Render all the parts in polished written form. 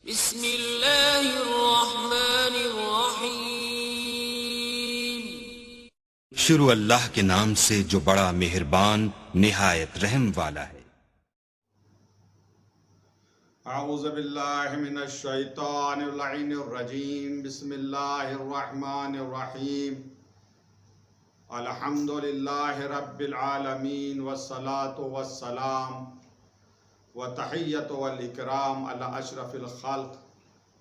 بسم اللہ الرحمن الرحیم۔ شروع اللہ کے نام سے جو بڑا مہربان نہایت رحم والا ہے۔ اعوذ باللہ من الشیطان اللعین الرجیم، بسم اللہ الرحمن الرحیم۔ الحمد للہ رب العالمین والصلاة والسلام وتحیت والاکرام علی اشرف الخلق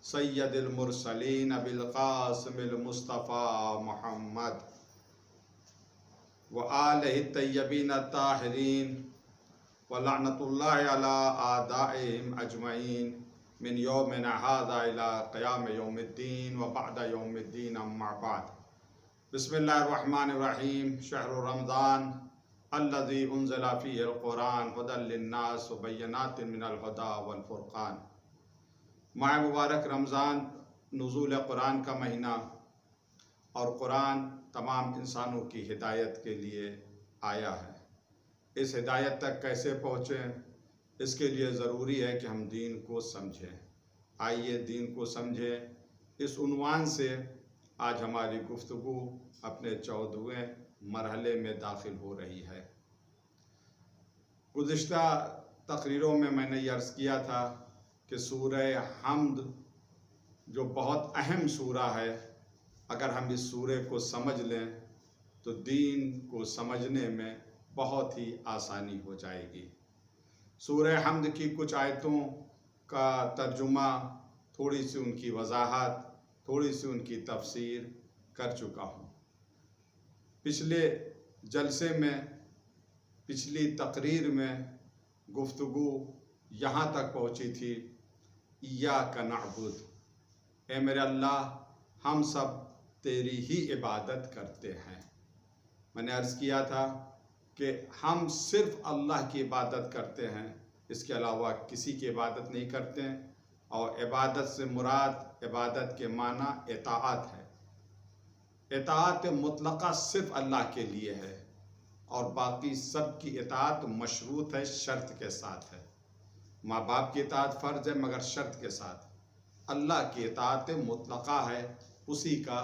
سید المرسلین بالقاسم المصطفیٰ محمد وآلہ الطیبین الطاہرین ولعنۃ اللہ علی اعدائہم اجمعین من یومنا ھذا الی قیام یوم الدین وبعد یوم الدین اما بعد۔ بسم اللہ الرحمن الرحیم۔ شہر رمضان الذی انزل فیہ القرآن ھدی للناس وبینات من الھدی والفرقان۔ ماہ مبارک رمضان نزول قرآن کا مہینہ، اور قرآن تمام انسانوں کی ہدایت کے لیے آیا ہے۔ اس ہدایت تک کیسے پہنچیں، اس کے لیے ضروری ہے کہ ہم دین کو سمجھیں۔ آئیے دین کو سمجھیں، اس عنوان سے آج ہماری گفتگو اپنے 14ویں مرحلے میں داخل ہو رہی ہے۔ گزشتہ تقریروں میں نے یہ عرض کیا تھا کہ سورہ حمد جو بہت اہم سورہ ہے، اگر ہم اس سورہ کو سمجھ لیں تو دین کو سمجھنے میں بہت ہی آسانی ہو جائے گی۔ سورہ حمد کی کچھ آیتوں کا ترجمہ، تھوڑی سی ان کی وضاحت، تھوڑی سی ان کی تفسیر کر چکا ہوں۔ پچھلے جلسے میں، پچھلی تقریر میں گفتگو یہاں تک پہنچی تھی، ایاک نعبد، اے میرے اللہ ہم سب تیری ہی عبادت کرتے ہیں۔ میں نے عرض کیا تھا کہ ہم صرف اللہ کی عبادت کرتے ہیں، اس کے علاوہ کسی کی عبادت نہیں کرتے ہیں، اور عبادت سے مراد، عبادت کے معنی اطاعت ہے۔ اطاعت مطلقہ صرف اللہ کے لیے ہے، اور باقی سب کی اطاعت مشروط ہے، شرط کے ساتھ ہے۔ ماں باپ کی اطاعت فرض ہے مگر شرط کے ساتھ۔ اللہ کی اطاعت مطلقہ ہے، اسی کا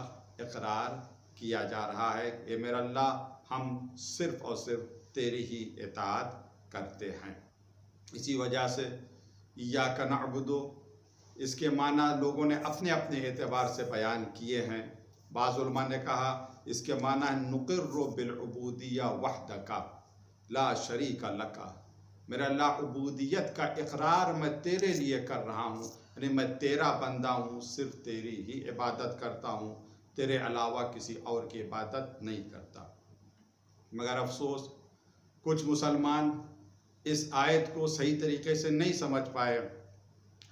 اقرار کیا جا رہا ہے، اے میرا اللہ ہم صرف اور صرف تیری ہی اطاعت کرتے ہیں۔ اسی وجہ سے ایاک نعبد، اس کے معنی لوگوں نے اپنے اپنے اعتبار سے بیان کیے ہیں۔ بعض علماء نے کہا اس کے معنی ہے نقر بالعبودیہ وحدک لا شریک لک، میرا اللہ عبودیت کا اقرار میں تیرے لیے کر رہا ہوں، یعنی میں تیرا بندہ ہوں، صرف تیری ہی عبادت کرتا ہوں، تیرے علاوہ کسی اور کی عبادت نہیں کرتا۔ مگر افسوس کچھ مسلمان اس آیت کو صحیح طریقے سے نہیں سمجھ پائے،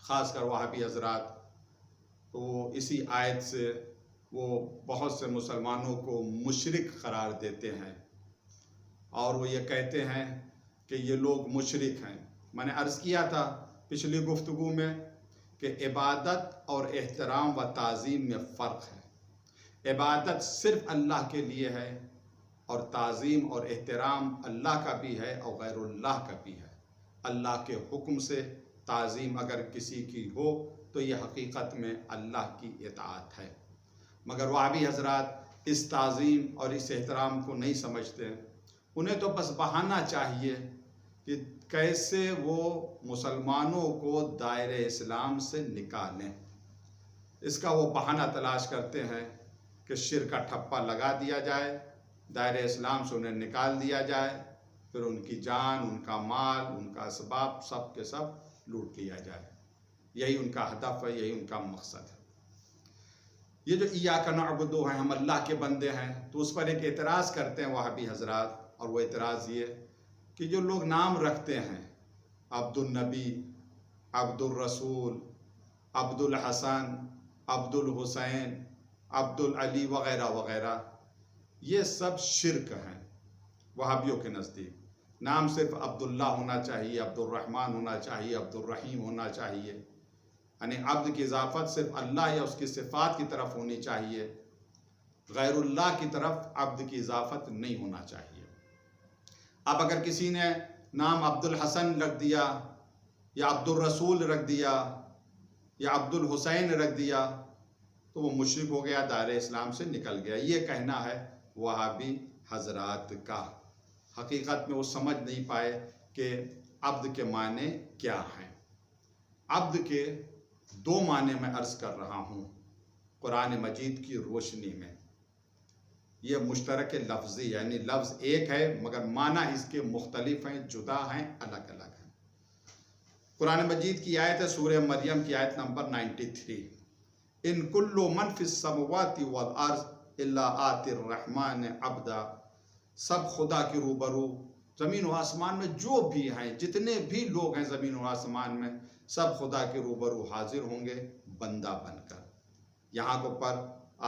خاص کر وہابی حضرات۔ تو اسی آیت سے وہ بہت سے مسلمانوں کو مشرک قرار دیتے ہیں، اور وہ یہ کہتے ہیں کہ یہ لوگ مشرک ہیں۔ میں نے عرض کیا تھا پچھلی گفتگو میں کہ عبادت اور احترام و تعظیم میں فرق ہے۔ عبادت صرف اللہ کے لیے ہے، اور تعظیم اور احترام اللہ کا بھی ہے اور غیر اللہ کا بھی ہے۔ اللہ کے حکم سے تعظیم اگر کسی کی ہو تو یہ حقیقت میں اللہ کی اطاعت ہے۔ مگر وہابی حضرات اس تعظیم اور اس احترام کو نہیں سمجھتے، انہیں تو بس بہانہ چاہیے کہ کیسے وہ مسلمانوں کو دائرہ اسلام سے نکالیں۔ اس کا وہ بہانہ تلاش کرتے ہیں کہ شرک کا ٹھپا لگا دیا جائے، دائرہ اسلام سے انہیں نکال دیا جائے، پھر ان کی جان، ان کا مال، ان کا اسباب سب کے سب لوٹ لیا جائے۔ یہی ان کا ہدف ہے، یہی ان کا مقصد ہے۔ یہ جو ایاک نعبد ہیں، ہم اللہ کے بندے ہیں، تو اس پر ایک اعتراض کرتے ہیں وہابی حضرات، اور وہ اعتراض یہ کہ جو لوگ نام رکھتے ہیں عبد النبی، عبد الرسول، عبد الحسن، عبد الحسین، عبد العلی وغیرہ وغیرہ، یہ سب شرک ہیں وہابیوں کے نزدیک۔ نام صرف عبداللہ ہونا چاہیے، عبد الرحمن ہونا چاہیے، عبد الرحیم ہونا چاہیے، یعنی عبد کی اضافت صرف اللہ یا اس کی صفات کی طرف ہونی چاہیے، غیر اللہ کی طرف عبد کی اضافت نہیں ہونا چاہیے۔ اب اگر کسی نے نام عبد الحسن رکھ دیا یا عبد الرسول رکھ دیا یا عبد الحسین رکھ دیا تو وہ مشرک ہو گیا، دائرہ اسلام سے نکل گیا۔ یہ کہنا ہے وہابی حضرات کا۔ حقیقت میں وہ سمجھ نہیں پائے کہ عبد کے معنی کیا ہیں۔ عبد کے دو معنی میں عرض کر رہا ہوں قرآن مجید کی روشنی میں۔ یہ مشترک لفظی یعنی لفظ ایک ہے مگر معنی اس کے مختلف ہیں، جدا ہیں، الگ الگ ہیں۔ قرآن مجید کی آیت ہے سورہ مریم کی آیت نمبر 93، ان کل من فی السماوات والارض الا آتی الرحمن عبدا، سب خدا کے روبرو زمین و آسمان میں جو بھی ہیں، جتنے بھی لوگ ہیں زمین و آسمان میں، سب خدا کے روبرو حاضر ہوں گے بندہ بن کر۔ یہاں کو پر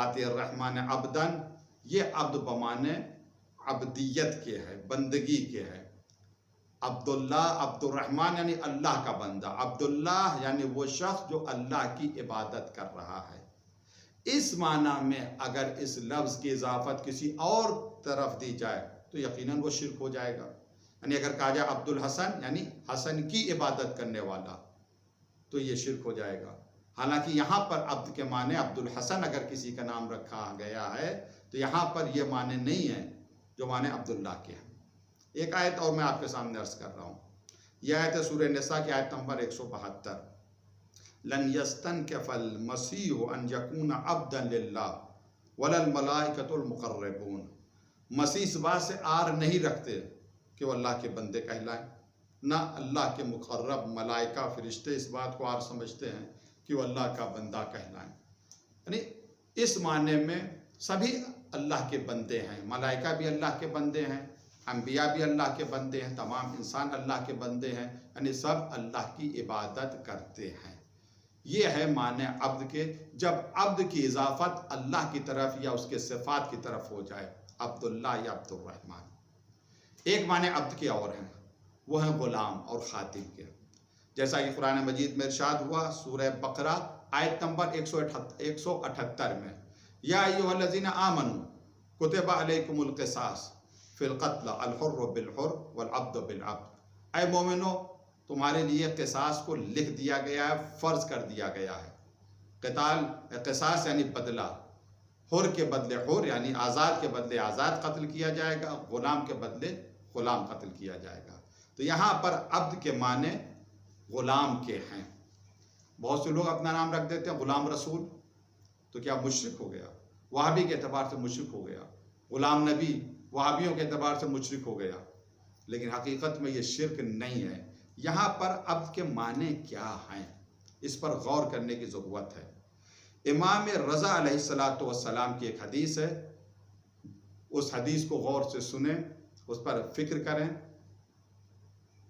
آتی الرحمن عبدن، یہ عبد بمانے عبدیت کے ہے، بندگی کے ہے۔ عبداللہ، عبد الرحمن یعنی اللہ کا بندہ، عبداللہ یعنی وہ شخص جو اللہ کی عبادت کر رہا ہے۔ اس معنی میں اگر اس لفظ کی اضافت کسی اور طرف دی جائے تو یقیناً وہ شرک ہو جائے گا۔ یعنی اگر کہا جائے عبد الحسن یعنی حسن کی عبادت کرنے والا تو یہ شرک ہو جائے گا۔ حالانکہ یہاں پر عبد کے معنی عبد الحسن اگر کسی کا نام رکھا گیا ہے تو یہاں پر یہ معنی نہیں ہے جو معنی عبداللہ کے ہیں۔ ایک آیت اور میں آپ کے سامنے عرض کر رہا ہوں، یہ آیت ہے سورہ نساء کی آیت نمبر 172، لن یستنکف المسیح ان یکون عبدا للہ ولا الملائکۃ المقربون، مسیح اس بات سے آر نہیں رکھتے کہ وہ اللہ کے بندے کہلائیں، نہ اللہ کے مقرب ملائکہ فرشتے اس بات کو آر سمجھتے ہیں کہ وہ اللہ کا بندہ کہلائیں۔ یعنی اس معنی میں سبھی اللہ کے بندے ہیں، ملائکہ بھی اللہ کے بندے ہیں، انبیاء بھی اللہ کے بندے ہیں، تمام انسان اللہ کے بندے ہیں، یعنی سب اللہ کی عبادت کرتے ہیں۔ یہ ہے معنی عبد کے۔ جب عبد کی اضافت اللہ کی طرف یا اس کے صفات کی طرف ہو جائے، عبداللہ یا عبد الرحمن۔ ایک معنی عبد کے اور ہیں، وہ ہیں غلام اور خادم کے، جیسا کہ قرآن مجید میں ارشاد ہوا سورہ بقرہ آیت نمبر 178 میں، یا ایھا الذین آمنوا کتب علیکم القصاص فی القتل الحر بالحر والعبد بالعبد، اے مومنو تمہارے لیے قصاص کو لکھ دیا گیا ہے، فرض کر دیا گیا ہے۔ قتال قصاص یعنی بدلہ، حر کے بدلے حر یعنی آزاد کے بدلے آزاد قتل کیا جائے گا، غلام کے بدلے غلام قتل کیا جائے گا۔ تو یہاں پر عبد کے معنی غلام کے ہیں۔ بہت سے لوگ اپنا نام رکھ دیتے ہیں غلام رسول، تو کیا مشرک ہو گیا؟ وہابی کے اعتبار سے مشرک ہو گیا۔ غلام نبی وہابیوں کے اعتبار سے مشرک ہو گیا، لیکن حقیقت میں یہ شرک نہیں ہے۔ یہاں پر عبد کے معنی کیا ہیں اس پر غور کرنے کی ضرورت ہے۔ امام رضا علیہ السلام کی ایک حدیث ہے، اس حدیث کو غور سے سنیں، اس پر فکر کریں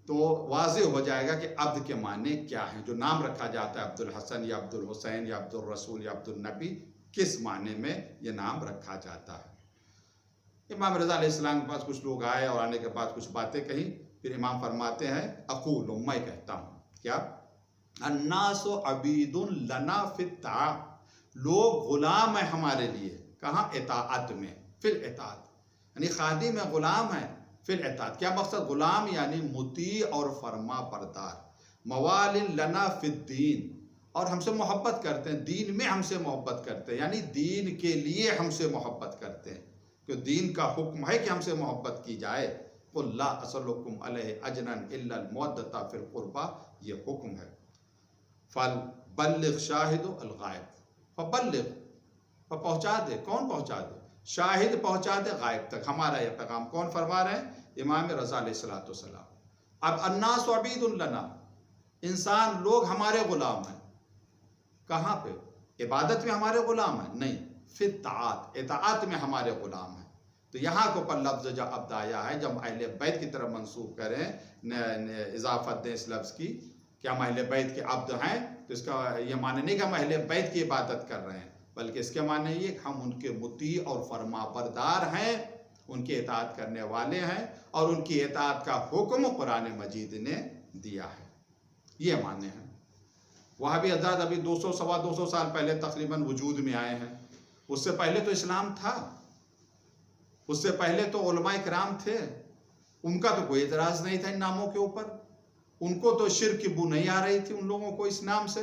تو واضح ہو جائے گا کہ عبد کے معنی کیا ہیں۔ جو نام رکھا جاتا ہے عبد الحسن یا عبد الحسین یا عبد الرسول یا عبد النبی، کس معنی میں یہ نام رکھا جاتا ہے۔ امام رضا علیہ السلام کے پاس کچھ لوگ آئے اور آنے کے بعد کچھ باتیں کہیں، پھر امام فرماتے ہیں اقول، میں کہتا ہوں کیا، الناس عبید لنا فی الطاعۃ، لوگ غلام ہیں ہمارے لیے، کہاں؟ اطاعت میں، فی الاطاعت، یعنی خادم ہے، غلام ہے، فی الاطاعت۔ کیا مقصد؟ غلام یعنی مطیع اور فرما بردار، موال لنا فی الدین، اور ہم سے محبت کرتے ہیں، دین میں ہم سے محبت کرتے ہیں، یعنی دین کے لیے ہم سے محبت کرتے ہیں، کہ دین کا حکم ہے کہ ہم سے محبت کی جائے۔ قل لا اسألکم علیہ اجرا الا المودۃ فی القربى، یہ حکم ہے۔ فبلغ شاہد الغائب، فبلغ، پہنچا دے، کون پہنچا دے؟ شاہد پہنچا دے غائب تک ہمارا یہ پیغام۔ کون فرما رہے ہیں؟ امام رضا علیہ السلام۔ اب الناس عبید لنا، انسان لوگ ہمارے غلام ہیں، کہاں پہ؟ عبادت میں ہمارے غلام ہیں؟ نہیں، فی الطاعات، اطاعت میں ہمارے غلام ہیں۔ تو یہاں کو پر لفظ جو عبد آیا ہے، جب اہل بیت کی طرف منسوب کریں، اضافت دیں اس لفظ کی کہ ہم اہل بیت کے عبد ہیں، تو اس کا یہ معنی نہیں کہ ہم اہل بیت کی عبادت کر رہے ہیں، بلکہ اس کے معنی یہ کہ ہم ان کے مطیع اور فرما بردار ہیں، ان کی اطاعت کرنے والے ہیں، اور ان کی اطاعت کا حکم قرآن مجید نے دیا ہے۔ یہ معنی ہے۔ وہابی حضرات ابھی 200 سوا 200 سال پہلے تقریباً وجود میں آئے ہیں، اس سے پہلے تو اسلام تھا، اس سے پہلے تو علماء کرام تھے، ان کا تو کوئی اعتراض نہیں تھا ان ناموں کے اوپر، ان کو تو شرک کی بو نہیں آ رہی تھی ان لوگوں کو اس نام سے،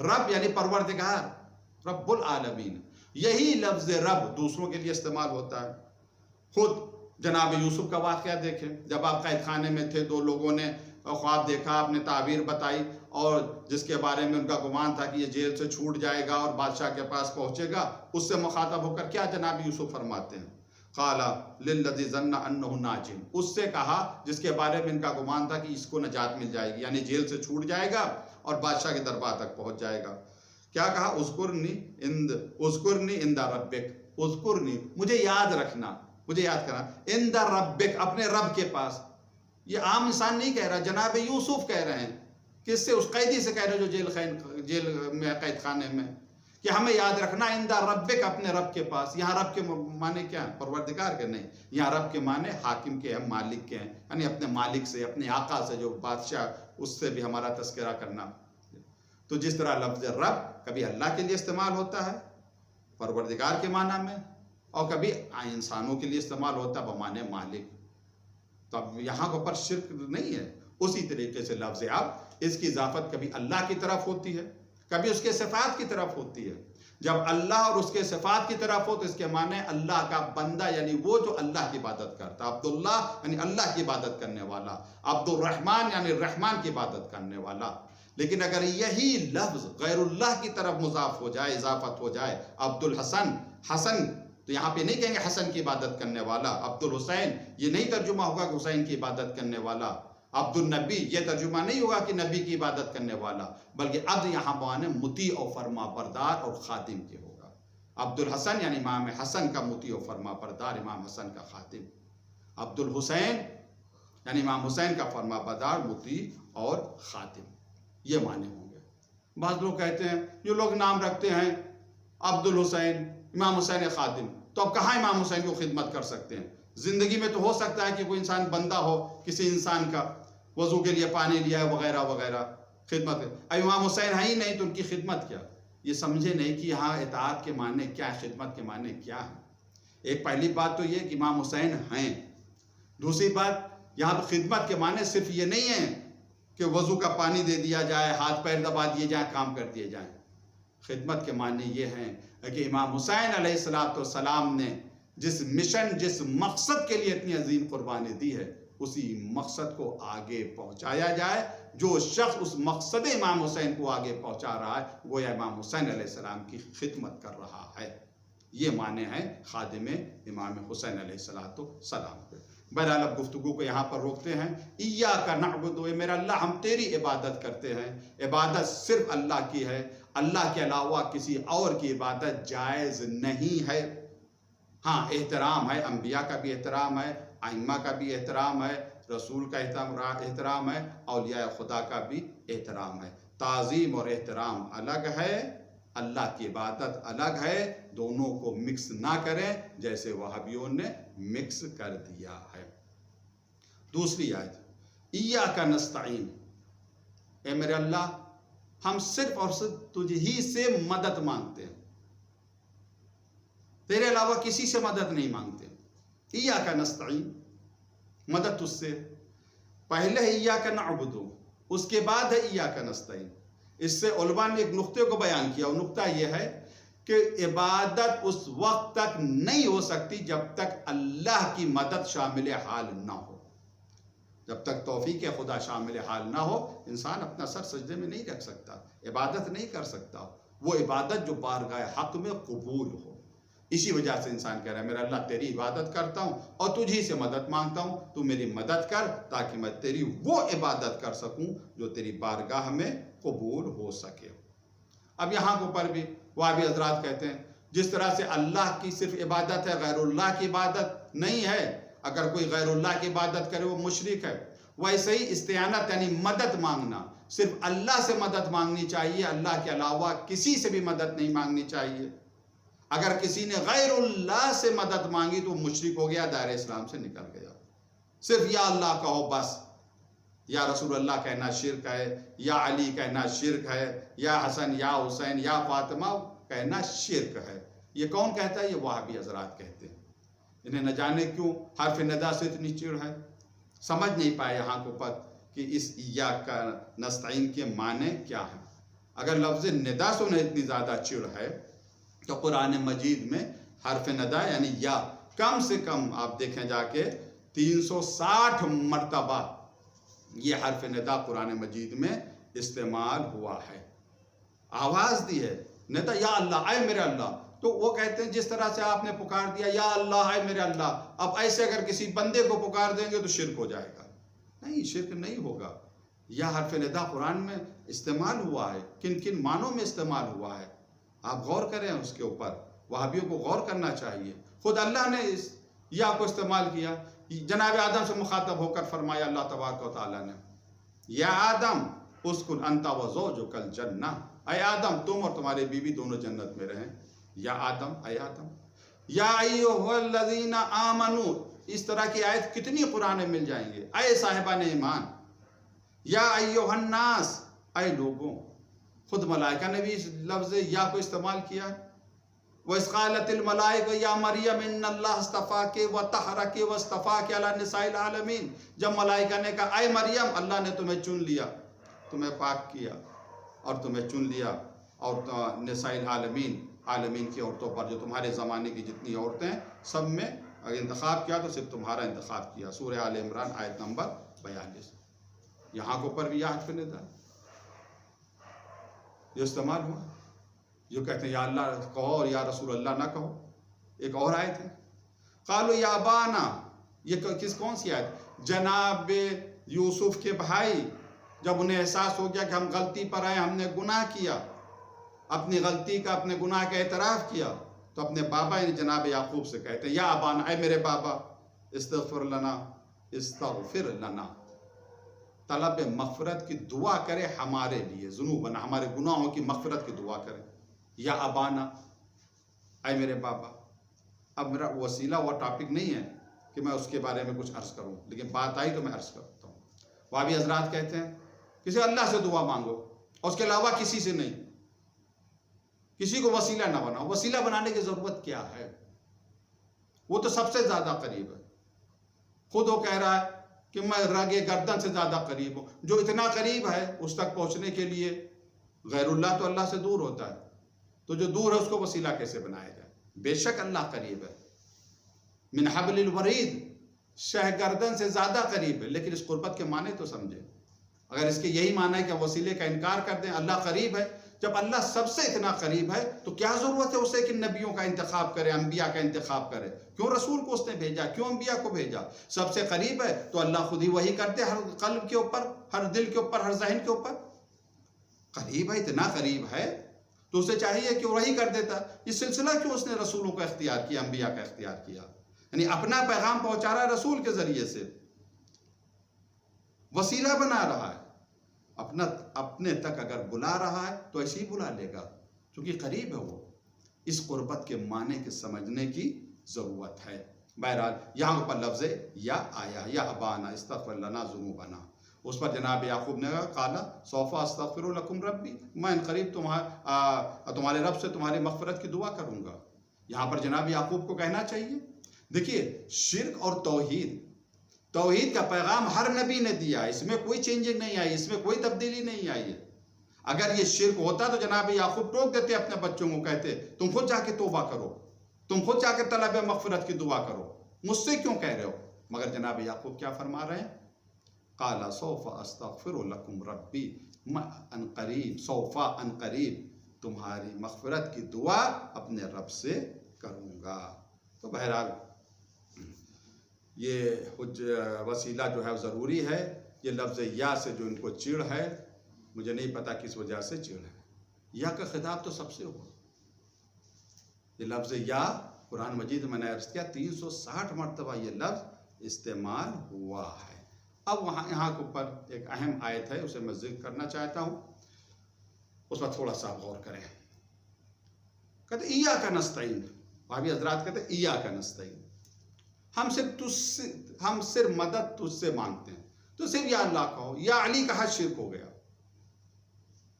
رب یعنی پروردگار، رب العالمین، یہی لفظ رب دوسروں کے لیے استعمال ہوتا ہے۔ خود جناب یوسف کا واقعہ دیکھیں، جب آپ قید خانے میں تھے، دو لوگوں نے خواب دیکھا، آپ نے تعبیر بتائی، اور جس کے بارے میں ان کا گمان تھا کہ یہ جیل سے چھوٹ جائے گا اور بادشاہ کے پاس پہنچے گا، اس سے مخاطب ہو کر کیا جناب یوسف فرماتے ہیں؟ قال للذی ظن انہ ناج، اس سے کہا جس کے بارے میں ان کا گمان تھا کہ اس کو نجات مل جائے گی، یعنی جیل سے چھوٹ جائے گا اور بادشاہ کے دربار تک پہنچ جائے گا۔ کیا کہا؟ اذکرنی عند ربک، اذکرنی مجھے یاد رکھنا، مجھے یاد کرنا، عند ربک اپنے رب کے پاس۔ یہ عام انسان نہیں کہہ رہا، جناب یوسف کہہ رہے ہیں۔ کس سے؟ اس قیدی سے کہہ رہے جو جیل میں قید خانے میں، کہ ہمیں یاد رکھنا عند ربک اپنے رب کے پاس۔ یہاں رب کے معنی کیا ہیں؟ پروردگار کے نہیں، یہاں رب کے معنی حاکم کے ہیں، مالک کے ہیں، یعنی اپنے مالک سے، اپنے آقا سے، جو بادشاہ، اس سے بھی ہمارا تذکرہ کرنا۔ تو جس طرح لفظ رب کبھی اللہ کے لیے استعمال ہوتا ہے پروردگار کے معنی میں، اور کبھی انسانوں کے لیے استعمال ہوتا ہے بمعنی مالک، تو اب یہاں کے اوپر شرک نہیں ہے۔ اسی طریقے سے لفظ اب، اس کی اضافت کبھی اللہ کی طرف ہوتی ہے، کبھی اس کے صفات کی طرف ہوتی ہے۔ جب اللہ اور اس کے صفات کی طرف ہو تو اس کے معنی اللہ کا بندہ، یعنی وہ جو اللہ کی عبادت کرتا، عبداللہ یعنی اللہ کی عبادت کرنے والا، عبد الرحمن یعنی رحمان کی عبادت کرنے والا۔ لیکن اگر یہی لفظ غیر اللہ کی طرف مضاف ہو جائے، اضافت ہو جائے، عبد الحسن، حسن، تو یہاں پہ نہیں کہیں گے حسن کی عبادت کرنے والا، عبد الحسین یہ نہیں ترجمہ ہوگا کہ حسین کی عبادت کرنے والا، عبد النبی یہ ترجمہ نہیں ہوگا کہ نبی کی عبادت کرنے والا، بلکہ عبد یہاں معنی مطیع و فرما بردار اور خادم کے ہوگا۔ عبد الحسن یعنی امام حسن کا مطیع و فرما بردار، امام حسن کا خادم۔ عبد الحسین یعنی امام حسین کا فرما بردار، مطیع اور خادم، یہ معنی ہوں گے۔ بعض لوگ کہتے ہیں، جو لوگ نام رکھتے ہیں عبد الحسین، امام حسین خادم، تو اب کہاں امام حسین کو خدمت کر سکتے ہیں؟ زندگی میں تو ہو سکتا ہے کہ کوئی انسان بندہ ہو کسی انسان کا، وضو کے لیے پانی لیا ہے وغیرہ وغیرہ، خدمت ہے۔ اب امام حسین ہے ہی نہیں تو ان کی خدمت کیا؟ یہ سمجھے نہیں کہ یہاں اطاعت کے معنی کیا ہے، خدمت کے معنی کیا ہے۔ ایک پہلی بات تو یہ کہ امام حسین ہیں، دوسری بات یہاں خدمت کے معنی صرف یہ نہیں ہے کہ وضو کا پانی دے دیا جائے، ہاتھ پیر دبا دیے جائیں، کام کر دیے جائیں۔ خدمت کے معنی یہ ہیں کہ امام حسین علیہ السلام نے جس مشن، جس مقصد کے لیے اتنی عظیم قربانی دی ہے، اسی مقصد کو آگے پہنچایا جائے۔ جو شخص اس مقصد امام حسین کو آگے پہنچا رہا ہے، وہ امام حسین علیہ السلام کی خدمت کر رہا ہے۔ یہ معنی ہے خادم امام حسین علیہ السلام کے۔ بہرحال اب گفتگو کو یہاں پر روکتے ہیں۔ ایاک نعبد، اے میرا اللہ ہم تیری عبادت کرتے ہیں۔ عبادت صرف اللہ کی ہے، اللہ کے علاوہ کسی اور کی عبادت جائز نہیں ہے۔ ہاں احترام ہے، انبیاء کا بھی احترام ہے، ائمہ کا بھی احترام ہے، رسول کا احترام ہے، اولیاء خدا کا بھی احترام ہے۔ تعظیم اور احترام الگ ہے، اللہ کی عبادت الگ ہے، دونوں کو مکس نہ کریں جیسے وہابیوں نے مکس کر دیا ہے۔ دوسری آیت، ایاک نستعین، اے میرے اللہ ہم صرف اور صرف تجھ ہی سے مدد مانگتے ہیں، تیرے علاوہ کسی سے مدد نہیں مانگتے۔ ایاک نستعین، مدد تجھ سے، پہلے ہے ایاک نعبد، اس کے بعد ہے ایاک نستعین۔ اس سے علماء نے ایک نقطے کو بیان کیا، اور نقطہ یہ ہے کہ عبادت اس وقت تک نہیں ہو سکتی جب تک اللہ کی مدد شامل حال نہ ہو۔ جب تک توفیق خدا شامل حال نہ ہو، انسان اپنا سر سجدے میں نہیں رکھ سکتا، عبادت نہیں کر سکتا۔ وہ عبادت جو بارگاہ حق میں قبول ہو۔ اسی وجہ سے انسان کہہ رہا ہے میرا اللہ تیری عبادت کرتا ہوں اور تجھی سے مدد مانگتا ہوں، تو میری مدد کر تاکہ میں تیری وہ عبادت کر سکوں جو تیری بارگاہ میں قبول ہو سکے۔ اب یہاں کے اوپر بھی وہابی حضرات کہتے ہیں جس طرح سے اللہ کی صرف عبادت ہے، غیر اللہ کی عبادت نہیں ہے، اگر کوئی غیر اللہ کی عبادت کرے وہ مشرک ہے، ویسے ہی استعانت یعنی مدد مانگنا، صرف اللہ سے مدد مانگنی چاہیے، اللہ کے علاوہ کسی سے بھی مدد نہیں مانگنی چاہیے۔ اگر کسی نے غیر اللہ سے مدد مانگی تو مشرک ہو گیا، دائرہ اسلام سے نکل گیا۔ صرف یا اللہ کہو بس، یا رسول اللہ کہنا شرک ہے، یا علی کہنا شرک ہے، یا حسن یا حسین یا فاطمہ کہنا شرک ہے۔ یہ کون کہتا ہے؟ یہ وہابی حضرات کہتے ہیں۔ انہیں نہ جانے کیوں حرف ندا سے اتنی چڑ ہے، سمجھ نہیں پائے یہاں کو پت کہ اس ایاک نستعین کے معنی کیا ہیں۔ اگر لفظ ندا سے انہیں اتنی زیادہ چڑ ہے تو قرآن مجید میں حرف ندا یعنی یا کم سے کم آپ دیکھیں جا کے 360 مرتبہ یہ حرف ندا قرآن مجید میں استعمال ہوا ہے. آواز دی ہے ندا، یا اللہ، اے میرے اللہ. تو وہ کہتے ہیں جس طرح سے آپ نے پکار دیا یا اللہ اے میرے اللہ، اب ایسے اگر کسی بندے کو پکار دیں گے تو شرک ہو جائے گا. نہیں، شرک نہیں ہوگا. یا حرف ندا قرآن میں استعمال ہوا ہے، کن کن معنوں میں استعمال ہوا ہے آپ غور کریں اس کے اوپر. وہابیوں کو غور کرنا چاہیے. خود اللہ نے اس یا کو استعمال کیا. جناب آدم سے مخاطب ہو کر فرمایا اللہ تبارک و تعالیٰ نے، یا آدم اسکن انت و زوجک الجنہ، اے آدم تم اور تمہاری بیوی دونوں جنت میں رہیں. یا آدم، اے آدم. یا ایھا الذین آمنوا، اس طرح کی آیت کتنی قرآن میں مل جائیں گے. اے صاحبان ایمان. یا ایھا الناس، اے لوگوں. خود ملائکہ نے بھی اس لفظ یا کو استعمال کیا ہے. وَإِذْ قَالَتِ الْمَلَائِكَةُ يَا مَرْيَمُ إِنَّ اللَّهَ اصْطَفَاكِ وَطَهَّرَكِ وَاصْطَفَاكِ عَلَى النِّسَاءِ الْعَالَمِينَ. جب ملائکہ نے کہا اے مریم، اللہ نے تمہیں چن لیا، تمہیں پاک کیا اور تمہیں چن لیا اور نساء العالمین، عالمین کی عورتوں پر، جو تمہارے زمانے کی جتنی عورتیں سب میں اگر انتخاب کیا تو صرف تمہارا انتخاب کیا. سورہ آل عمران آیت نمبر 42. یہاں کے اوپر بھی یا حرف ندا یہ استعمال ہوا. جو کہتے ہیں یا اللہ کہو اور یا رسول اللہ نہ کہو. ایک اور آیت ہے قالوا یا ابانا، یہ کون سی آیت؟ جناب یوسف کے بھائی جب انہیں احساس ہو گیا کہ ہم غلطی پر آئے، ہم نے گناہ کیا، اپنی غلطی کا، اپنے گناہ کا اعتراف کیا، تو اپنے بابا یعنی جناب یعقوب سے کہتے ہیں یا ابانا، اے میرے بابا، استغفر لنا، استغفر لنا، طلب مغفرت کی دعا کرے ہمارے لیے، ذنوبنا، ہمارے گناہوں کی مغفرت کی دعا کرے. یا ابانا، اے میرے بابا. اب میرا وسیلہ وہ ٹاپک نہیں ہے کہ میں اس کے بارے میں کچھ عرض کروں، لیکن بات آئی تو میں عرض کرتا ہوں. وہابی حضرات کہتے ہیں کسی اللہ سے دعا مانگو اور اس کے علاوہ کسی سے نہیں، کسی کو وسیلہ نہ بناؤ. وسیلہ بنانے کی ضرورت کیا ہے؟ وہ تو سب سے زیادہ قریب ہے. خود وہ کہہ رہا ہے کہ میں رگ گردن سے زیادہ قریب ہوں. جو اتنا قریب ہے اس تک پہنچنے کے لیے غیر اللہ تو اللہ سے دور ہوتا ہے، تو جو دور ہے اس کو وسیلہ کیسے بنایا جائے؟ بے شک اللہ قریب ہے، من حبل الورید، شہ گردن سے زیادہ قریب ہے. لیکن اس قربت کے معنی تو سمجھے. اگر اس کے یہی معنی ہے کہ وسیلے کا انکار کر دیں، اللہ قریب ہے، جب اللہ سب سے اتنا قریب ہے تو کیا ضرورت ہے اسے کہ نبیوں کا انتخاب کرے، انبیاء کا انتخاب کرے؟ کیوں رسول کو اس نے بھیجا؟ کیوں انبیاء کو بھیجا؟ سب سے قریب ہے تو اللہ خود ہی وہی کرتے ہر قلب کے اوپر، ہر دل کے اوپر، ہر ذہن کے اوپر. قریب ہے، اتنا قریب ہے تو اسے چاہیے کہ وہی کر دیتا. یہ سلسلہ کیوں اس نے رسولوں کا اختیار کیا، انبیاء کا اختیار کیا؟ یعنی اپنا پیغام پہنچا رہا ہے رسول کے ذریعے سے، وسیلہ بنا رہا ہے. اپنے تک اگر بلا رہا ہے تو ایسے ہی بلا لے گا کیونکہ قریب ہے وہ. اس قربت کے معنی کے سمجھنے کی ضرورت ہے. بہرحال یہاں پر لفظ یا آیا، یا ابانا استغفر لنا ذنوبنا. اس پر جناب یعقوب نے کہا قالا سوف استغفر لکم ربی، میں ان قریب تمہارے رب سے تمہاری مغفرت کی دعا کروں گا. یہاں پر جناب یعقوب کو کہنا چاہیے دیکھیے شرک اور توحید کا پیغام ہر نبی نے دیا ہے، اس میں کوئی چینجنگ نہیں آئی، اس میں کوئی تبدیلی نہیں آئی ہے. اگر یہ شرک ہوتا تو جناب یعقوب ٹوک دیتے اپنے بچوں کو، کہتے تم خود جا کے توبہ کرو، تم خود جا کے طلب مغفرت کی دعا کرو، مجھ سے کیوں کہہ رہے ہو؟ مگر جناب یعقوب کیا فرما رہے ہیں؟ قال سوف استغفر لکم ربی، میں ان قریب، سوفا ان قریب تمہاری مغفرت کی دعا اپنے رب سے کروں گا. تو بہرحال یہ وسیلہ جو ہے ضروری ہے. یہ لفظ یا سے جو ان کو چڑ ہے، مجھے نہیں پتا کس وجہ سے چڑ ہے. یا کا خطاب تو سب سے ہوا. یہ لفظ یا قرآن مجید میں نے عرض کیا 360 مرتبہ یہ لفظ استعمال ہوا ہے. اب یہاں کے اوپر ایک اہم آیت ہے، اسے میں ذکر کرنا چاہتا ہوں، اس پر تھوڑا سا غور کریں. کہتے ایاک نستعین، وہابی حضرات کہتے ایاک نستعین، ہم صرف مدد تجھ سے مانگتے ہیں. تو صرف یا اللہ کہو، یا علی کہا شرک ہو گیا،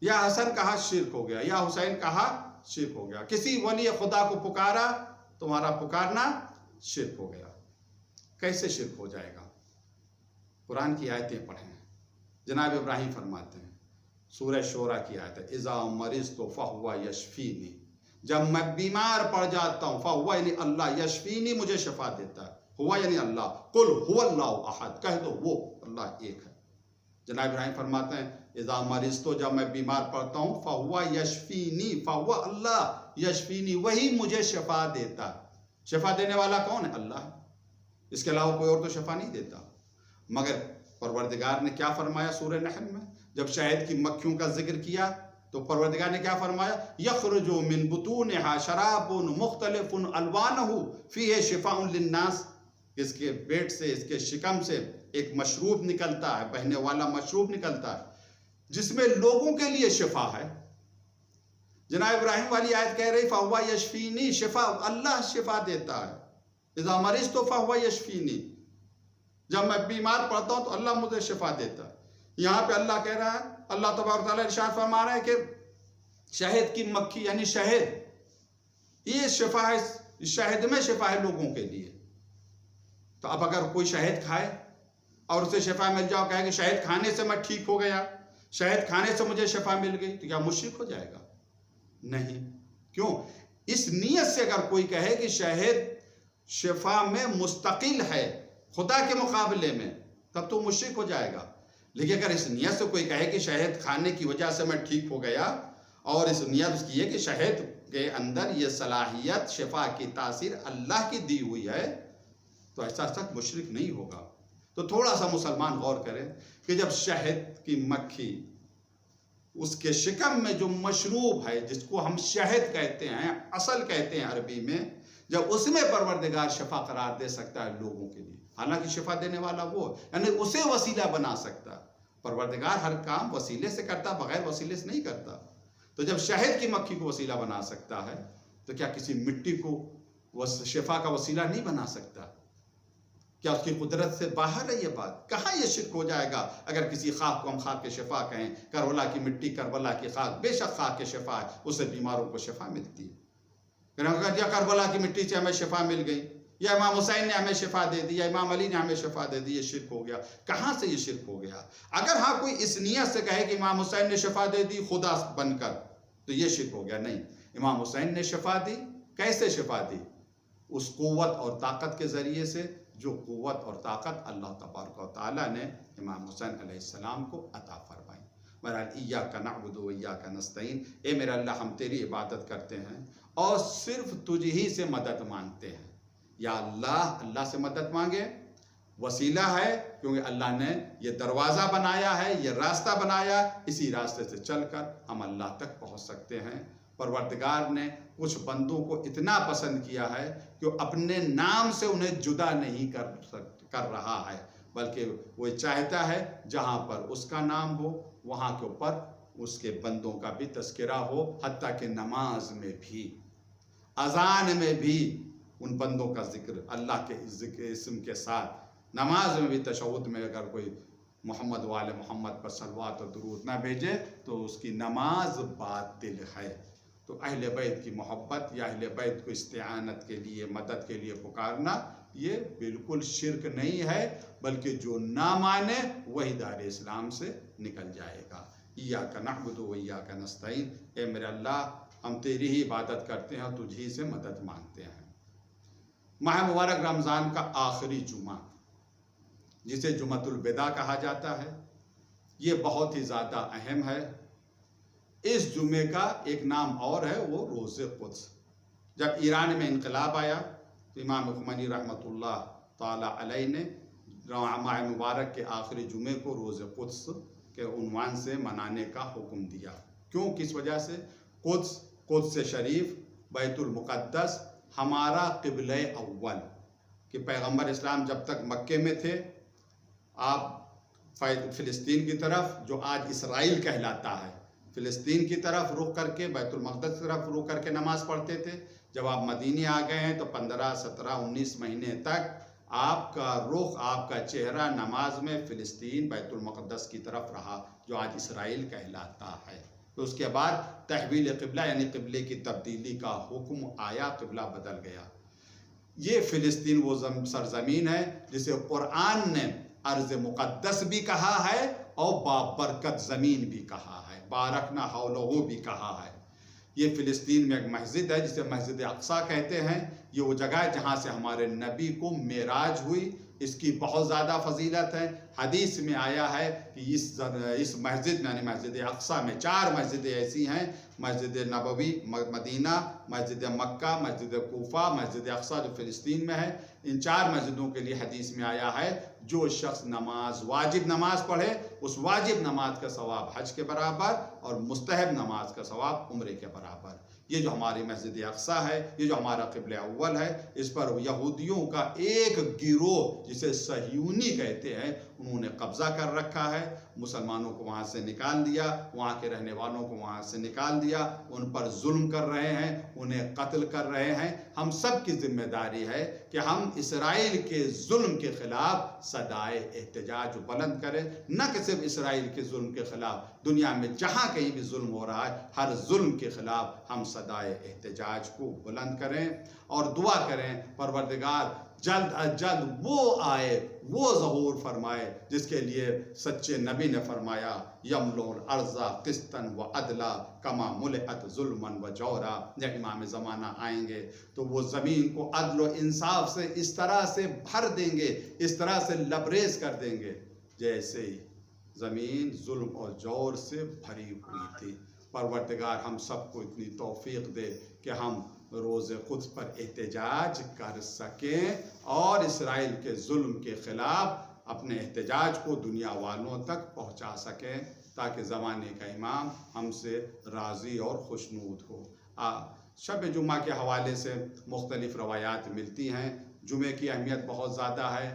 یا حسن کہا شرک ہو گیا، یا حسین کہا شرک ہو گیا. کسی ولی خدا کو پکارا، تمہارا پکارنا شرک ہو گیا. کیسے شرک ہو جائے گا؟ قرآن کی آیتیں پڑھیں. جناب ابراہیم فرماتے ہیں سورہ شورا کی آیت ہے، اذا مرضت فہو یشفینی، جب میں بیمار پڑ جاتا ہوں، فہو یعنی اللہ، یشفینی مجھے شفا دیتا ہے، ہوا یعنی اللہ، قل هو اللہ احد، کہہ دو وہ اللہ ایک ہے۔ جناب ابراہیم فرماتے ہیں اذا مرضت، جب میں بیمار پڑتا ہوں، فہو یشفینی، فہو اللہ یشفینی، وہی مجھے شفا دیتا ہے۔ شفا دینے والا کون ہے؟ اللہ ہے، اس کے علاوہ کوئی اور تو شفا نہیں دیتا۔ مگر پروردگار نے کیا فرمایا سورہ نحل میں؟ جب شہد کی مکھیوں کا ذکر کیا تو پروردگار نے کیا فرمایا؟ یخرج من بطونها شراب مختلف الوانہ فیہ شفاء للناس، اس کے پیٹ سے، اس کے شکم سے ایک مشروب نکلتا ہے، بہنے والا مشروب نکلتا ہے جس میں لوگوں کے لیے شفا ہے۔ جناب ابراہیم والی آیت کہہ رہی فہو یشفینی، شفا اللہ شفا دیتا ہے، اذا مرضت فہو یشفینی، جب میں بیمار پڑتا ہوں تو اللہ مجھے شفا دیتا ہے۔ یہاں پہ اللہ کہہ رہا ہے، اللہ تبارک تعالیٰ ارشاد فرما رہا ہے کہ شہد کی مکھی یعنی شہد، یہ شفا ہے، شہد میں شفا ہے لوگوں کے لیے۔ تو اب اگر کوئی شہد کھائے اور اسے شفا مل جاؤ، کہے کہ شہد کھانے سے میں ٹھیک ہو گیا، شہد کھانے سے مجھے شفا مل گئی، تو کیا مشرک ہو جائے گا؟ نہیں۔ کیوں؟ اس نیت سے اگر کوئی کہے کہ شہد شفا میں مستقل ہے خدا کے مقابلے میں، تب تو مشرک ہو جائے گا۔ لیکن اگر اس نیت سے کوئی کہے کہ شہد کھانے کی وجہ سے میں ٹھیک ہو گیا، اور اس نیت اس کی ہے کہ شہد کے اندر یہ صلاحیت شفا کی تاثیر اللہ کی دی ہوئی ہے، تو ایسا سخت مشرک نہیں ہوگا۔ تو تھوڑا سا مسلمان غور کریں کہ جب شہد کی مکھی اس کے شکم میں جو مشروب ہے، جس کو ہم شہد کہتے ہیں، اصل کہتے ہیں عربی میں، جب اس میں پروردگار شفا قرار دے سکتا ہے لوگوں کے لیے، حالانکہ شفا دینے والا وہ، یعنی اسے وسیلہ بنا سکتا ہے۔ پروردگار ہر کام وسیلے سے کرتا، بغیر وسیلے سے نہیں کرتا۔ تو جب شہد کی مکھی کو وسیلہ بنا سکتا ہے تو کیا کسی مٹی کو شفا کا وسیلہ نہیں بنا سکتا؟ کیا اس کی قدرت سے باہر ہے یہ بات؟ کہاں یہ شرک ہو جائے گا اگر کسی خاک کو ہم خاک کے شفا کہیں؟ کربلا کی مٹی، کربلا کی خاک، بے شک خاک کے شفا ہے، اس سے بیماروں کو شفا ملتی ہے۔ یا کربلا کی مٹی سے ہمیں شفا مل گئی، یا امام حسین نے ہمیں شفا دے دی، یا امام علی نے ہمیں شفا دے دی، یہ شرک ہو گیا۔ کہاں سے یہ شرک ہو گیا؟ اگر ہاں کوئی اس نیت سے کہے کہ امام حسین نے شفا دے دی خدا بن کر، تو یہ شرک ہو گیا۔ نہیں، امام حسین نے شفا دی، کیسے شفا دی؟ اس قوت اور طاقت کے ذریعے سے جو قوت اور طاقت اللہ تبارک و تعالیٰ نے امام حسین علیہ السلام کو عطا فرمائی۔ بہرحال ایاک نعبد و ایاک نستعین، اے میرے اللہ ہم تیری عبادت کرتے ہیں اور صرف تجھ ہی سے مدد مانگتے ہیں۔ یا اللہ سے مدد مانگے، وسیلہ ہے کیونکہ اللہ نے یہ دروازہ بنایا ہے، یہ راستہ بنایا، اسی راستے سے چل کر ہم اللہ تک پہنچ سکتے ہیں۔ پروردگار نے کچھ بندوں کو اتنا پسند کیا ہے کہ وہ اپنے نام سے انہیں جدا نہیں کر رہا ہے، بلکہ وہ چاہتا ہے جہاں پر اس کا نام ہو وہاں کے اوپر اس کے بندوں کا بھی تذکرہ ہو، حتیٰ کہ نماز میں بھی، اذان میں بھی ان بندوں کا ذکر اللہ کے اسم کے ساتھ، نماز میں بھی تشہد میں اگر کوئی محمد وآل محمد پر صلوات و درود نہ بھیجے تو اس کی نماز باطل ہے۔ تو اہل بیت کی محبت یا اہل بیت کو استعانت کے لیے، مدد کے لیے پکارنا، یہ بالکل شرک نہیں ہے، بلکہ جو نہ مانے وہی دار اسلام سے نکل جائے گا۔ ایاک نعبد و ایاک نستعین، اے میرے اللہ ہم تیری ہی عبادت کرتے ہیں اور تجھ ہی سے مدد مانگتے ہیں۔ ماہ مبارک رمضان کا آخری جمعہ، جسے جمعۃ الوداع کہا جاتا ہے، یہ بہت ہی زیادہ اہم ہے۔ اس جمعے کا ایک نام اور ہے، وہ روز قدس۔ جب ایران میں انقلاب آیا تو امام خمینی رحمۃ اللہ تعالی علیہ نے ماہ مبارک کے آخری جمعے کو روز قدس کے عنوان سے منانے کا حکم دیا۔ کیوں؟ کس وجہ سے؟ قدس شریف، بیت المقدس ہمارا قبلہ اول، کہ پیغمبر اسلام جب تک مکے میں تھے آپ فلسطین کی طرف، جو آج اسرائیل کہلاتا ہے، فلسطین کی طرف رخ کر کے، بیت المقدس کی طرف رخ کر کے نماز پڑھتے تھے۔ جب آپ مدینے آ گئے ہیں تو 15، 17، 19 مہینے تک آپ کا رخ، آپ کا چہرہ نماز میں فلسطین، بیت المقدس کی طرف رہا، جو آج اسرائیل کہلاتا ہے۔ تو اس کے بعد تحویل قبلہ یعنی قبلے کی تبدیلی کا حکم آیا، قبلہ بدل گیا۔ یہ فلسطین وہ سرزمین ہے جسے قرآن نے ارض مقدس بھی کہا ہے اور بابرکت زمین بھی کہا ہے، بارکنا حولہو بھی کہا ہے۔ یہ فلسطین میں ایک مسجد ہے جسے مسجد اقصیٰ کہتے ہیں۔ یہ وہ جگہ ہے جہاں سے ہمارے نبی کو معراج ہوئی، اس کی بہت زیادہ فضیلت ہے۔ حدیث میں آیا ہے کہ اس مسجد میں یعنی مسجد اقصیٰ میں 4 مسجدیں ایسی ہیں، مسجد نبوی مدینہ، مسجد مکہ، مسجد کوفہ، مسجد اقصیٰ جو فلسطین میں ہے۔ ان 4 مسجدوں کے لیے حدیث میں آیا ہے جو شخص واجب نماز پڑھے اس واجب نماز کا ثواب حج کے برابر اور مستحب نماز کا ثواب عمرے کے برابر۔ یہ جو ہماری مسجد اقصیٰ ہے، یہ جو ہمارا قبلہ اول ہے، اس پر یہودیوں کا ایک گروہ جسے صہیونی کہتے ہیں انہوں نے قبضہ کر رکھا ہے۔ مسلمانوں کو وہاں سے نکال دیا، وہاں کے رہنے والوں کو وہاں سے نکال دیا، ان پر ظلم کر رہے ہیں، انہیں قتل کر رہے ہیں۔ ہم سب کی ذمہ داری ہے کہ ہم اسرائیل کے ظلم کے خلاف صدائے احتجاج بلند کریں، نہ کہ صرف اسرائیل کے ظلم کے خلاف، دنیا میں جہاں کہیں بھی ظلم ہو رہا ہے ہر ظلم کے خلاف ہم صدائے احتجاج کو بلند کریں اور دعا کریں پروردگار جلد از جلد وہ آئے، وہ ظہور فرمائے جس کے لیے سچے نبی نے فرمایا یملؤ الارض قسطا وعدلا کما ملئت ظلما وجورا۔ جب امام زمانہ آئیں گے تو وہ زمین کو عدل و انصاف سے اس طرح سے بھر دیں گے، اس طرح سے لبریز کر دیں گے جیسے زمین ظلم اور جور سے بھری ہوئی تھی۔ پروردگار ہم سب کو اتنی توفیق دے کہ ہم روز قدس پر احتجاج کر سکیں اور اسرائیل کے ظلم کے خلاف اپنے احتجاج کو دنیا والوں تک پہنچا سکیں تاکہ زمانے کا امام ہم سے راضی اور خوشنود ہو۔ شب جمعہ کے حوالے سے مختلف روایات ملتی ہیں۔ جمعے کی اہمیت بہت زیادہ ہے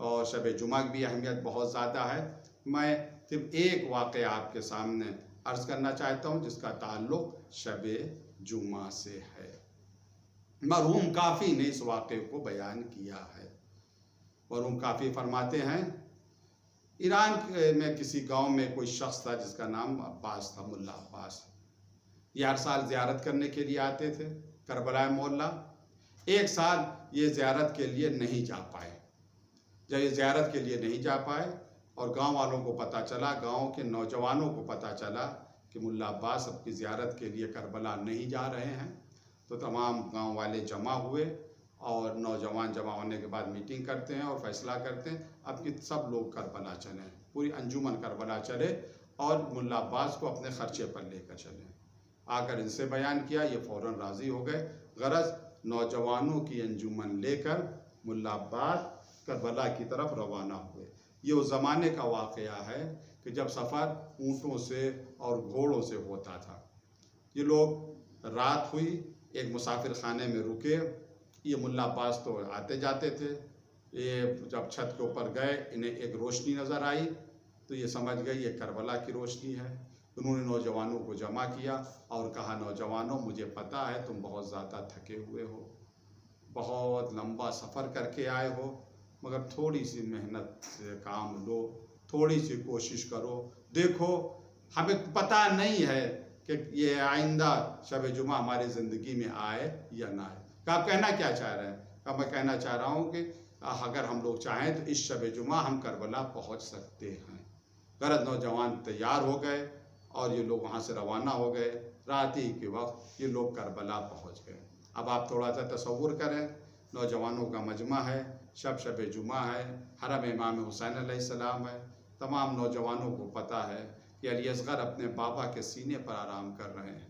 اور شب جمعہ کی بھی اہمیت بہت زیادہ ہے۔ میں صرف ایک واقعہ آپ کے سامنے عرض کرنا چاہتا ہوں جس کا تعلق شب جمعہ سے ہے۔ مرحوم کافی نے اس واقعے کو بیان کیا ہے۔ مرحوم کافی فرماتے ہیں ایران میں کسی گاؤں میں کوئی شخص تھا جس کا نام عباس تھا، ملا عباس۔ یہ ہر سال زیارت کرنے کے لیے آتے تھے کربلا مولا۔ ایک سال یہ زیارت کے لیے نہیں جا پائے۔ جب یہ زیارت کے لیے نہیں جا پائے اور گاؤں والوں کو پتہ چلا، گاؤں کے نوجوانوں کو پتہ چلا کہ ملا عباس اب کی زیارت کے لیے کربلا نہیں جا رہے ہیں، تو تمام گاؤں والے جمع ہوئے اور نوجوان جمع ہونے کے بعد میٹنگ کرتے ہیں اور فیصلہ کرتے ہیں اب کہ سب لوگ کربلا چلیں، پوری انجمن کربلا چلے اور ملا عباس کو اپنے خرچے پر لے کر چلیں۔ آ کر ان سے بیان کیا، یہ فوراً راضی ہو گئے۔ غرض نوجوانوں کی انجمن لے کر ملا عباس کربلا کی طرف روانہ ہوئے۔ یہ اس زمانے کا واقعہ ہے کہ جب سفر اونٹوں سے اور گھوڑوں سے ہوتا تھا۔ یہ لوگ رات ہوئی، ایک مسافر خانے میں رکے۔ یہ ملا عباس تو آتے جاتے تھے۔ یہ جب چھت کے اوپر گئے انہیں ایک روشنی نظر آئی تو یہ سمجھ گئے یہ کربلا کی روشنی ہے۔ انہوں نے نوجوانوں کو جمع کیا اور کہا نوجوانوں مجھے پتہ ہے تم بہت زیادہ تھکے ہوئے ہو، بہت لمبا سفر کر کے آئے ہو، مگر تھوڑی سی محنت سے کام لو، تھوڑی سی کوشش کرو۔ دیکھو ہمیں پتہ نہیں ہے کہ یہ آئندہ شب جمعہ ہماری زندگی میں آئے یا نہ آئے۔ کہ آپ کہنا کیا چاہ رہے ہیں؟ کہ میں کہنا چاہ رہا ہوں کہ اگر ہم لوگ چاہیں تو اس شب جمعہ ہم کربلا پہنچ سکتے ہیں۔ غرض نوجوان تیار ہو گئے اور یہ لوگ وہاں سے روانہ ہو گئے۔ رات ہی کے وقت یہ لوگ کربلا پہنچ گئے۔ اب آپ تھوڑا سا تصور کریں، نوجوانوں کا مجمع ہے، شب جمعہ ہے، حرم امام حسین علیہ السلام ہے، تمام نوجوانوں کو پتہ ہے کہ علی اصغر اپنے بابا کے سینے پر آرام کر رہے ہیں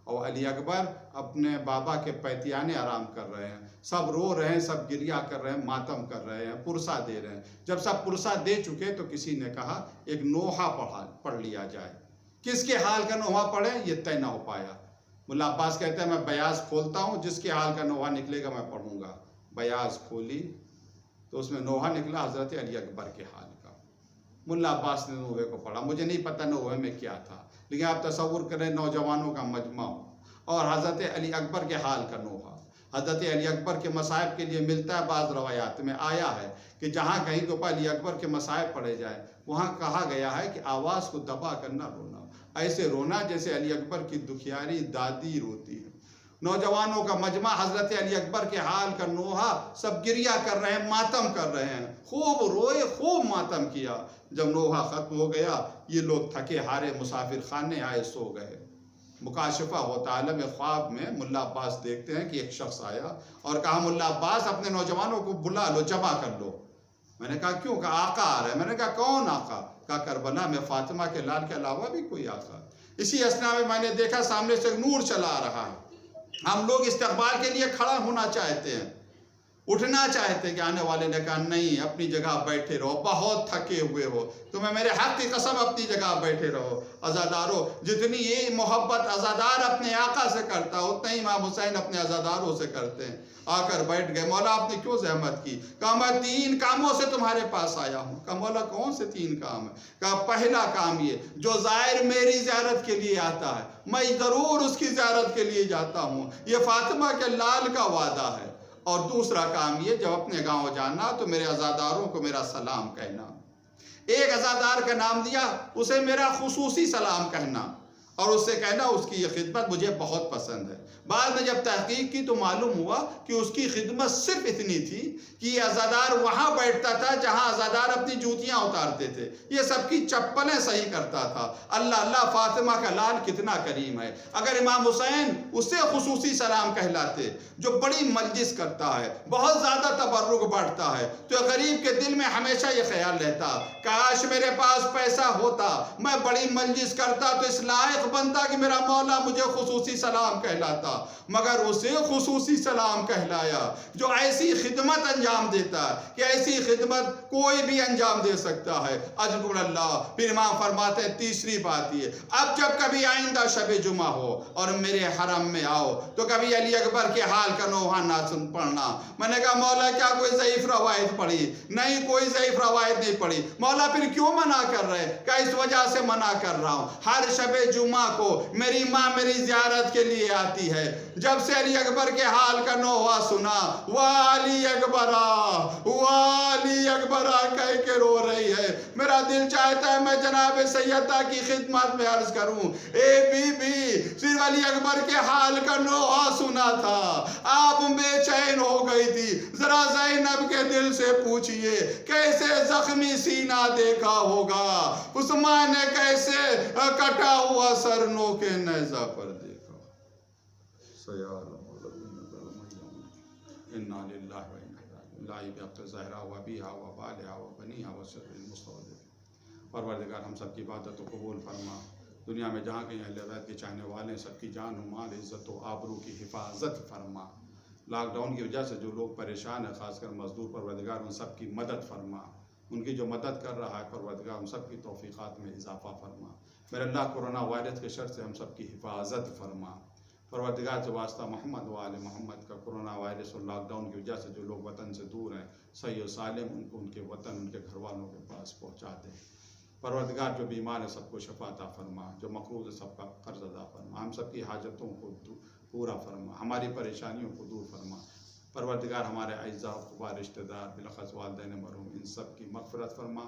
اور علی اکبر اپنے بابا کے پیتیانے آرام کر رہے ہیں۔ سب رو رہے ہیں، سب گریہ کر رہے ہیں، ماتم کر رہے ہیں، پرسہ دے رہے ہیں۔ جب سب پرسہ دے چکے تو کسی نے کہا ایک نوحہ پڑھ لیا جائے۔ کس کے حال کا نوحہ پڑھیں یہ طے نہ ہو پایا۔ ملا عباس کہتے ہیں میں بیاض کھولتا ہوں، جس کے حال کا نوحہ نکلے گا میں پڑھوں گا۔ بیاض کھولی تو اس میں نوحہ نکلا حضرت علی اکبر کے حال کا۔ ملا عباس نے نوحے کو پڑھا۔ مجھے نہیں پتہ نوحے میں کیا تھا، لیکن آپ تصور کریں نوجوانوں کا مجمع اور حضرت علی اکبر کے حال کا نوحہ۔ حضرت علی اکبر کے مصائب کے لیے ملتا ہے، بعض روایات میں آیا ہے کہ جہاں کہیں کے اوپر علی اکبر کے مصائب پڑھے جائے وہاں کہا گیا ہے کہ آواز کو دبا کر نہ رونا، ایسے رونا جیسے علی اکبر کی دکھیاری دادی روتی ہے۔ نوجوانوں کا مجمع حضرت علی اکبر کے حال کا نوحہ سب گریہ کر رہے ہیں، ماتم کر رہے ہیں، خوب روئے، خوب ماتم کیا۔ جب نوحہ ختم ہو گیا یہ لوگ تھکے ہارے مسافر خانے آئے، سو گئے۔ مکاشفہ ہوتا عالم خواب میں ملا عباس دیکھتے ہیں کہ ایک شخص آیا اور کہا ملا عباس اپنے نوجوانوں کو بلا لو، جمع کر لو۔ میں نے کہا کیوں؟ کہا آقا آ رہا ہے۔ میں نے کہا کون آقا؟ کہا کربلا میں فاطمہ کے لال کے علاوہ بھی کوئی آقا۔ اسی اثنا میں نے دیکھا سامنے سے نور چلا آ رہا ہے۔ ہم لوگ استقبال کے لیے کھڑا ہونا چاہتے ہیں، اٹھنا چاہتے ہیں کہ آنے والے نے کہا نہیں، اپنی جگہ بیٹھے رہو، بہت تھکے ہوئے ہو، تمہیں میرے حق کی قسم اپنی جگہ بیٹھے رہو۔ عزادارو، جتنی یہ محبت عزادار اپنے آقا سے کرتا اتنا ہی امام حسین اپنے عزاداروں سے کرتے ہیں۔ آ کر بیٹھ گئے۔ مولا آپ نے کیوں زحمت کی؟ کہا میں 3 کاموں سے تمہارے پاس آیا ہوں۔ کہا مولا کون سے 3 کام ہیں؟ کہا پہلا کام یہ، جو زائر میری زیارت کے لیے آتا ہے میں ضرور اس کی زیارت کے لیے جاتا ہوں، یہ فاطمہ کے لال کا وعدہ ہے۔ اور دوسرا کام یہ، جب اپنے گاؤں جانا تو میرے عزاداروں کو میرا سلام کہنا۔ ایک عزادار کا نام دیا، اسے میرا خصوصی سلام کہنا اور اس سے کہنا اس کی یہ خدمت مجھے بہت پسند ہے۔ بعد میں جب تحقیق کی تو معلوم ہوا کہ اس کی خدمت صرف اتنی تھی کہ یہ عزادار وہاں بیٹھتا تھا جہاں عزادار اپنی جوتیاں اتارتے تھے، یہ سب کی چپلیں صحیح کرتا تھا۔ اللہ اللہ، فاطمہ کا لال کتنا کریم ہے۔ اگر امام حسین اسے خصوصی سلام کہلاتے، جو بڑی مجلس کرتا ہے، بہت زیادہ تبرک بڑھتا ہے، تو غریب کے دل میں ہمیشہ یہ خیال رہتا کاش میرے پاس پیسہ ہوتا، میں بڑی مجلس کرتا تو اس لائق بنتا کہ میرا مولا مجھے خصوصی سلام کہلاتا۔ مگر اسے خصوصی سلام کہلایا جو ایسی خدمت انجام دیتا ہے کہ ایسی خدمت کوئی بھی انجام دے سکتا ہے۔ اجر اللہ۔ پھر امام فرماتے ہیں تیسری بات یہ، اب جب کبھی آئندہ شب جمعہ ہو اور میرے حرم میں آؤ تو کبھی علی اکبر کے حال کا نوحہ نہ سن پڑھنا۔ میں نے کہا مولا کیا کوئی ضعیف روایت پڑھی؟ نہیں، کوئی ضعیف روایت نہیں پڑھی۔ مولا پھر کیوں منع کر رہے؟ کہ اس وجہ سے منع کر رہا ہوں، ہر شب جمعہ کو میری ماں میری زیارت کے لیے آتی ہے۔ جب سے علی اکبر کے حال کا نوحہ سنا، والی اکبرا والی اکبرا کہہ کے رو رہی ہے، میرا دل چاہتا ہے میں جناب سیدہ کی خدمت میں عرض کروں، اے بی بی، صرف علی اکبر کے حال کا نوحہ سنا تھا، آپ بے چین ہو گئی تھی، ذرا زینب کے دل سے پوچھئے کیسے زخمی سینہ دیکھا ہوگا، عثمان نے کیسے کٹا ہوا سر نو کے نیزہ پر دیکھا۔ اِنَّا لِلَّهِ وَإِنَّا إِلَيْهِ راجعون۔ بِحَقِّ زہرا و ابیہا و بالہا و بنیہا و سر المستودع۔ پروردگار ہم سب کی عبادت کو قبول فرما، دنیا میں جہاں کہیں اہل بیت کے چاہنے والے سب کی جان و مال، عزت و آبرو کی حفاظت فرما۔ لاک ڈاؤن کی وجہ سے جو لوگ پریشان ہیں، خاص کر مزدور، پروردگار ان سب کی مدد فرما، ان کی جو مدد کر رہا ہے پروردگار ان سب کی توفیقات میں اضافہ فرما۔ میرے اللہ کورونا وائرس کے شر سے ہم سب کی حفاظت فرما۔ پروردگار سے واسطہ محمد و آل محمد کا، کورونا وائرس اور لاک ڈاؤن کی وجہ سے جو لوگ وطن سے دور ہیں صحیح و سالم ان کو ان کے وطن ان کے گھر والوں کے پاس پہنچا دے۔ پروردگار جو بیمار ہے سب کو شفا عطا فرما، جو مقروض ہے سب کا قرض ادا فرما، ہم سب کی حاجتوں کو پورا فرما، ہماری پریشانیوں کو دور فرما۔ پروردگار ہمارے اعزاء و اقربا، رشتہ دار، بالاخص والدین مرحوم، ان سب کی مغفرت فرما،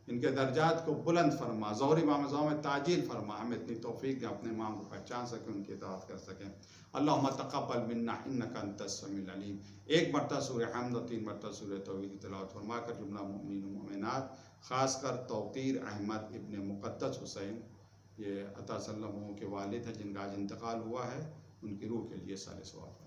ان کے درجات کو بلند فرما، ظہور امام زمان میں تعجیل فرما، ہمیں اتنی توفیق دے اپنے امام کو پہچان سکیں، ان کی اطاعت کر سکیں۔ اللہم تقبل منا انک انت السمیع العلیم۔ 1 مرتبہ سورہ حمد اور 3 مرتبہ سورہ توحید کی تلاوت فرما کر جملہ مومنین و مومنات، خاص کر توقیر احمد ابن مقدس حسین، یہ عطا صلی اللہ علیہ وسلم کے والد ہیں جن کا آج انتقال ہوا ہے، ان کی روح کے لیے سال ثواب۔